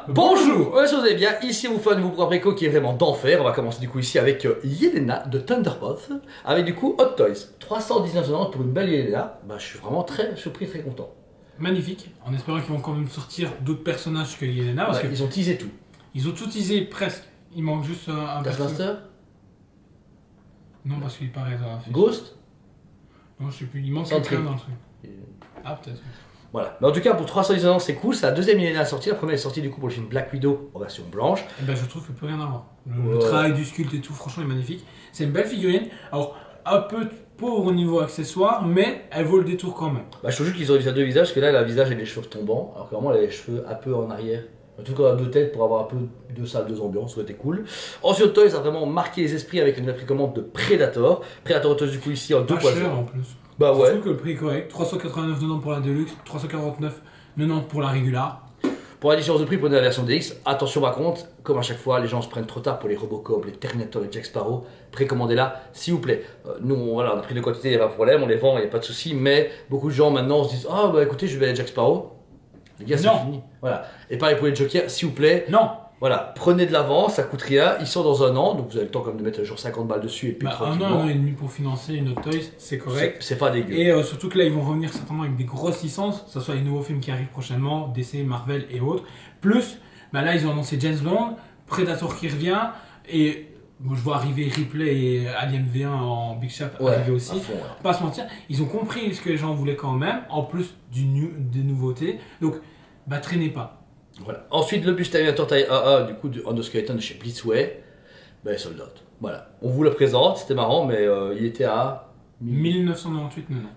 Bonjour, j'espère que vous allez bien, ici vous faites un nouveau préco qui est vraiment d'enfer. On va commencer du coup ici avec Yelena de Thunderbolt, avec du coup Hot Toys, 319,90 pour une belle Yelena. Bah, je suis vraiment très surpris, très content. Magnifique, en espérant qu'ils vont quand même sortir d'autres personnages que Yelena, parce Ils ont teasé tout. Ils ont tout teasé presque, il manque juste un Taskmaster. Non, parce qu'il paraît dans la fiche. Ghost. Non, je sais plus, il manque Sentry. quelqu'un dans le truc. Ah, peut-être. Voilà, mais en tout cas pour 319 c'est cool, c'est la deuxième Yelena à sortir, la première est sortie du coup pour le film Black Widow en version blanche. Et ben je trouve qu'il peut rien avoir. Le travail du sculpte et tout, franchement, est magnifique. C'est une belle figurine, alors un peu pauvre au niveau accessoire, mais elle vaut le détour quand même. Bah, je trouve juste qu'ils ont déjà deux visages, parce que là elle a le visage avec les cheveux tombants, alors que vraiment elle a les cheveux un peu en arrière. En tout cas, deux têtes pour avoir un peu de salle, deux ambiances, ça aurait été cool. Ensuite, Toys a vraiment marqué les esprits avec une précommande de Predator. Predator Toys, du coup, ici en 2 Pas cher en plus. Bah ouais. Je trouve que le prix est correct. 389,90 pour la Deluxe, 349,90 pour la Regular. Pour la différence de prix, prenez la version DX. Attention par contre, comme à chaque fois, les gens se prennent trop tard pour les Robocop, les Terminator, les Jack Sparrow. Précommandez-la, s'il vous plaît. Nous, voilà, on a pris de quantité, il n'y a pas de problème, on les vend, il n'y a pas de souci. Mais beaucoup de gens maintenant se disent ah bah écoutez, je vais aller Jack Sparrow. Les gars, c'est fini. Voilà. Et pareil pour les Jokers, s'il vous plaît. Non. Voilà, prenez de l'avance, ça coûte rien, ils sortent dans un an, donc vous avez le temps quand même de mettre genre 50 balles dessus et puis tranquillement. Un an et demi pour financer une Hot Toys, c'est correct. C'est pas dégueu. Et surtout que là, ils vont revenir certainement avec des grosses licences, que ce soit les nouveaux films qui arrivent prochainement, DC, Marvel et autres. Plus, là, ils ont annoncé James Bond, Predator qui revient, et je vois arriver Ripley et Alien V1 en Big Shot arriver aussi. Fond, Pas se mentir, ils ont compris ce que les gens voulaient quand même, en plus des nouveautés. Donc, traînez pas. Voilà. Ensuite, le bus Terminator taille AA du coup de Endoskeleton de chez Blitzway, sold out. Voilà. On vous le présente, c'était marrant, mais il était à 1998,90.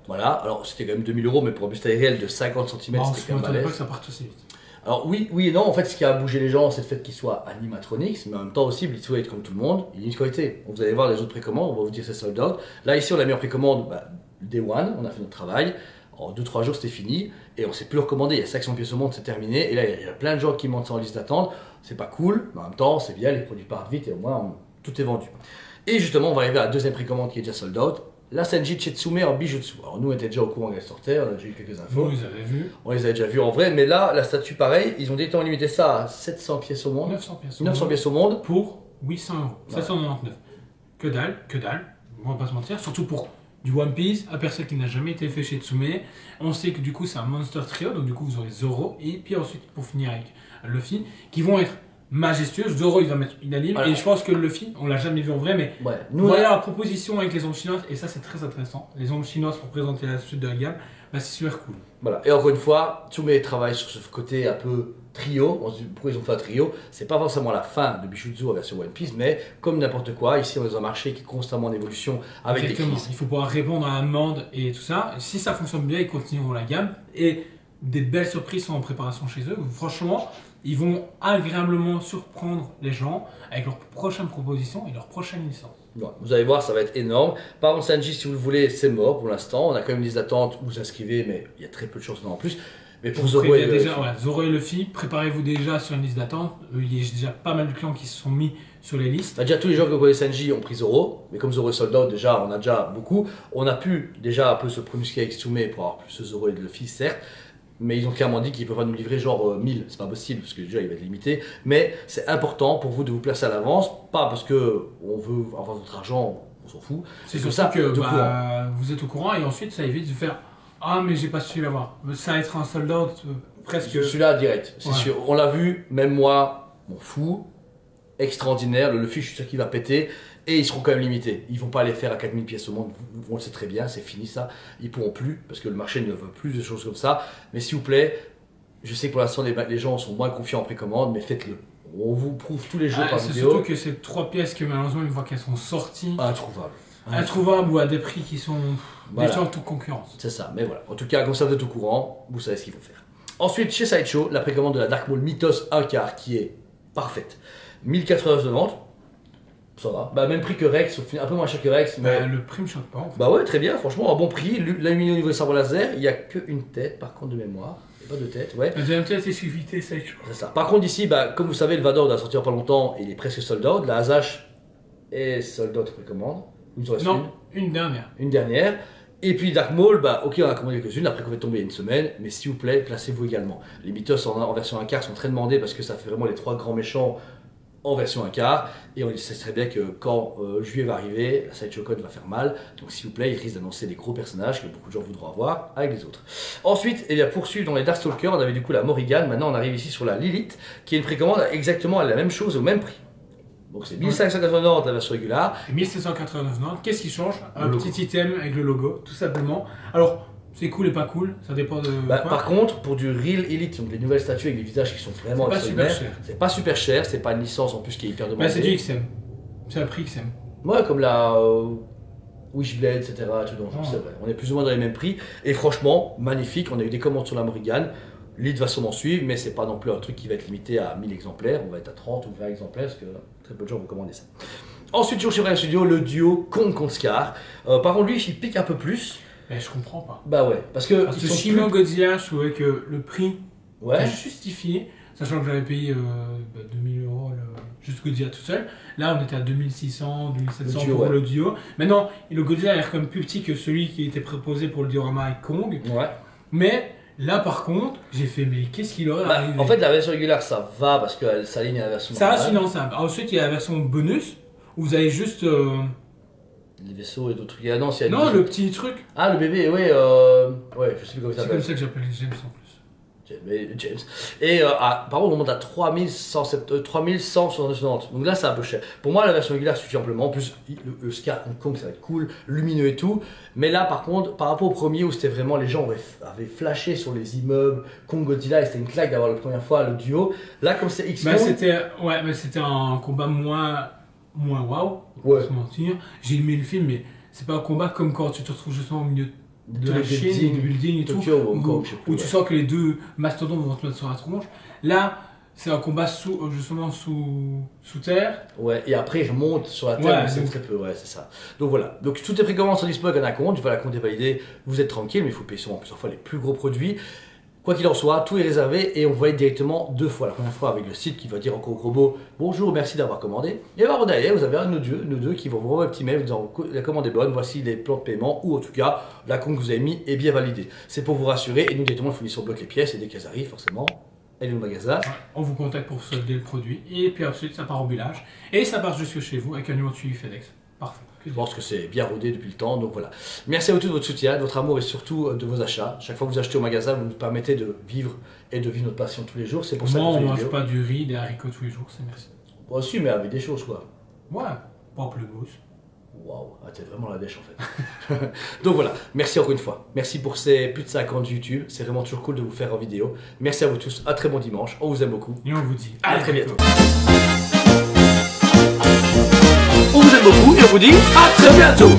Voilà, alors c'était quand même 2000 €, mais pour un buste réel de 50 cm, c'était quand même balèze. Pas que ça parte aussi vite. Alors oui et non, en fait ce qui a bougé les gens, c'est le fait qu'il soit animatronics, mais en même temps aussi Blitzway est comme tout le monde, il y a une qualité. Vous allez voir les autres précommandes, on va vous dire c'est sold out. Là ici on a mis en précommande Day One, on a fait notre travail. En 2-3 jours c'était fini et on ne s'est plus recommandé, il y a 500 pièces au monde, c'est terminé et là il y a plein de gens qui montent ça en liste d'attente, c'est pas cool, mais en même temps c'est bien, les produits partent vite et au moins tout est vendu. Et justement on va arriver à la deuxième précommande qui est déjà sold out, la Senji Chetsume en bijutsu. Alors nous on était déjà au courant qu'elle sortait, on a déjà eu quelques infos. Vous les avez vus. On les avait déjà vus en vrai, mais là la statue pareil, ils ont directement limité ça à 700 pièces au monde. 900 pièces au monde. Pour 800 €, Ouais. 799. Que dalle, on va pas se mentir, surtout pour du One Piece, un personnage qui n'a jamais été fait chez Tsume. On sait que du coup c'est un Monster Trio, donc du coup vous aurez Zoro, et puis ensuite pour finir avec Luffy, qui vont être majestueux. Zoro il va mettre une anime, et je pense que Luffy, on l'a jamais vu en vrai, mais nous voyons la proposition avec les ombres chinoises, et ça c'est très intéressant. Les ombres chinoises pour présenter la suite de la gamme, c'est super cool. Voilà, et encore une fois, Tsume travaille sur ce côté un peu trio. On se dit pourquoi ils ont fait un trio. C'est pas forcément la fin de Bijutsu en version One Piece, mais comme n'importe quoi, ici on est dans un marché qui est constamment en évolution avec Exactement. des crises. Il faut pouvoir répondre à la demande et tout ça. Si ça fonctionne bien, ils continueront la gamme. Et des belles surprises sont en préparation chez eux. Franchement, ils vont agréablement surprendre les gens avec leurs prochaines propositions et leurs prochaines licences. Ouais, vous allez voir, ça va être énorme. Par contre, Sanji, si vous le voulez, c'est mort pour l'instant. On a quand même une liste d'attente, vous inscrivez, mais il y a très peu de chances en plus. Mais pour Zoro et Zoro et Luffy, préparez-vous déjà sur une liste d'attente. Il y a déjà pas mal de clients qui se sont mis sur les listes. Déjà, tous les gens qui connaissent Sanji ont pris Zoro, mais comme Zoro est sold out, déjà, on a déjà beaucoup. On a pu déjà un peu se promusquer avec Tsume pour avoir plus de Zoro et de Luffy, certes. Mais ils ont clairement dit qu'ils ne peuvent pas nous livrer genre 1000, c'est pas possible parce que déjà il va être limité. Mais c'est important pour vous de vous placer à l'avance, pas parce que on veut avoir votre argent, on s'en fout. C'est comme ça que vous êtes au courant et ensuite ça évite de faire ah mais j'ai pas su l'avoir. Ça va être un sold out presque. Celui-là direct, c'est sûr. On l'a vu, même moi, m'en fous. Extraordinaire, le Luffy je suis sûr qu'il va péter. Et ils seront quand même limités. Ils vont pas les faire à 4000 pièces au monde, on le sait très bien, c'est fini ça. Ils pourront plus, parce que le marché ne veut plus de choses comme ça. Mais s'il vous plaît, je sais que pour l'instant les gens sont moins confiants en précommande, mais faites-le. On vous prouve tous les jours par vidéo. C'est surtout que ces 3 pièces que malheureusement une fois qu'elles sont sorties, introuvables ou à des prix qui sont déjà en toute concurrence. C'est ça, mais voilà. En tout cas, comme ça vous êtes au courant, vous savez ce qu'il faut faire. Ensuite, chez Sideshow, la précommande de la Dark Maul Mythos 1 quart qui est parfaite. 1080 de vente. Ça va, même prix que Rex, un peu moins cher que Rex. Mais... le prix me choque pas. En fait. Ouais, très bien, franchement, un bon prix. L'aluminium au niveau des sabres laser, il n'y a qu'une tête, par contre, de mémoire. Il n'y a pas de tête, ouais. La deuxième tête est suivité, c'est ça. Par contre, ici, comme vous savez, le Vador doit sortir pas longtemps et il est presque sold out. La Azash est sold out précommande. Non, une dernière. Une dernière. Et puis Dark Maul, bah ok, on a commandé quelques-unes, après qu'on fait tomber une semaine, mais s'il vous plaît, placez-vous également. Les Mythos en version 1/4 sont très demandés parce que ça fait vraiment les 3 grands méchants en version 1/4, et on sait très bien que quand juillet va arriver, la Sideshow Con va faire mal, donc s'il vous plaît, il risque d'annoncer des gros personnages que beaucoup de gens voudront avoir avec les autres. Ensuite, et bien poursuivre dans les Darkstalkers, on avait du coup la Morrigan, maintenant on arrive ici sur la Lilith, qui est une précommande exactement à la même chose, au même prix. Donc c'est 1590 la version régulière. 1789, qu'est-ce qui change? Un petit item avec le logo, tout simplement. Alors, c'est cool et pas cool, ça dépend de quoi. Par contre, pour du Real Elite, donc les nouvelles statues avec des visages qui sont vraiment extraordinaires, c'est pas super cher, c'est pas une licence en plus qui est hyper demandée. Bah c'est du XM, c'est un prix XM. Ouais, comme la Wishblade, etc. Tout dans c'est vrai. On est plus ou moins dans les mêmes prix, et franchement, magnifique, on a eu des commandes sur la Morrigan. L'Elite va sûrement suivre, mais c'est pas non plus un truc qui va être limité à 1000 exemplaires, on va être à 30 ou 20 exemplaires, parce que très peu de gens vont commander ça. Ensuite, toujours chez Brian Studio, le duo Kong contre Scar. Par contre, lui, il pique un peu plus. Mais je comprends pas. Bah ouais, parce que Shin Godzilla, je trouvais que le prix était justifié, sachant que j'avais payé 2000 € juste Godzilla tout seul. Là, on était à 2600, 2700 pour le duo. Maintenant, le Godzilla a l'air quand même plus petit que celui qui était proposé pour le diorama avec Kong. Ouais. Mais là, par contre, j'ai fait, mais qu'est-ce qu'il aurait arrivé? En fait, la version régulière, ça va parce qu'elle s'aligne à la version ça reste finançable. Ensuite, il y a la version bonus où vous avez juste. Les vaisseaux et d'autres trucs. Ah, non, le petit truc. Ah, le bébé, ouais, ouais, je sais plus comment ça s'appelle. C'est comme ça que j'appelle les James en plus. James. Et par contre, on monte à 3170. Donc là, c'est un peu cher. Pour moi, la version régulière suffit amplement. En plus, le Scar Hong Kong, ça va être cool, lumineux et tout. Mais là, par contre, par rapport au premier où c'était vraiment les gens avaient flashé sur les immeubles, Kong Godzilla, et c'était une claque d'avoir la première fois le duo. Là, comme c'est X-Men. Mais c'était un combat moins waouh. Ouais. Sans mentir. J'ai aimé le film, mais c'est pas un combat comme quand tu te retrouves justement au milieu de la chaîne, du building et tout, où tu sens que les deux mastodontes vont te mettre sur la tronche. Là, c'est un combat sous terre. Ouais, et après ils remontent sur la terre, mais c'est très peu, ouais, c'est ça. Donc voilà, donc toutes les précommandes sont disponibles à un compte, une fois la compte est validée, vous êtes tranquille, mais il faut payer souvent plusieurs fois les plus gros produits. Quoi qu'il en soit, tout est réservé et on va être directement 2 fois. La première fois avec le site qui va dire encore au gros mot bonjour, merci d'avoir commandé. Et alors derrière, vous avez un de nous deux qui vont vous envoyer un petit mail vous disant la commande est bonne, voici les plans de paiement ou en tout cas la compte que vous avez mis est bien validée. C'est pour vous rassurer et nous directement le fournisseur bloque les pièces et dès qu'elles arrivent, forcément, elle est au magasin. On vous contacte pour solder le produit et puis ensuite ça part au village et ça part jusque chez vous avec un numéro de suivi FedEx. Parfait. Je pense que c'est bien rodé depuis le temps, donc voilà. Merci à vous tous de votre soutien, de votre amour et surtout de vos achats. Chaque fois que vous achetez au magasin, vous nous permettez de vivre et de vivre notre passion tous les jours. C'est pour ça qu'on fait on ne mange pas du riz, des haricots tous les jours, c'est merci. Bon, si, mais avec des choses quoi. Ouais, pamplemousse. Waouh, t'es vraiment la dèche en fait. Donc voilà, merci encore une fois. Merci pour ces plus de 50 YouTube. C'est vraiment toujours cool de vous faire en vidéo. Merci à vous tous, un très bon dimanche. On vous aime beaucoup. Et on vous dit à très bientôt. On vous aime beaucoup et on vous dit à très bientôt.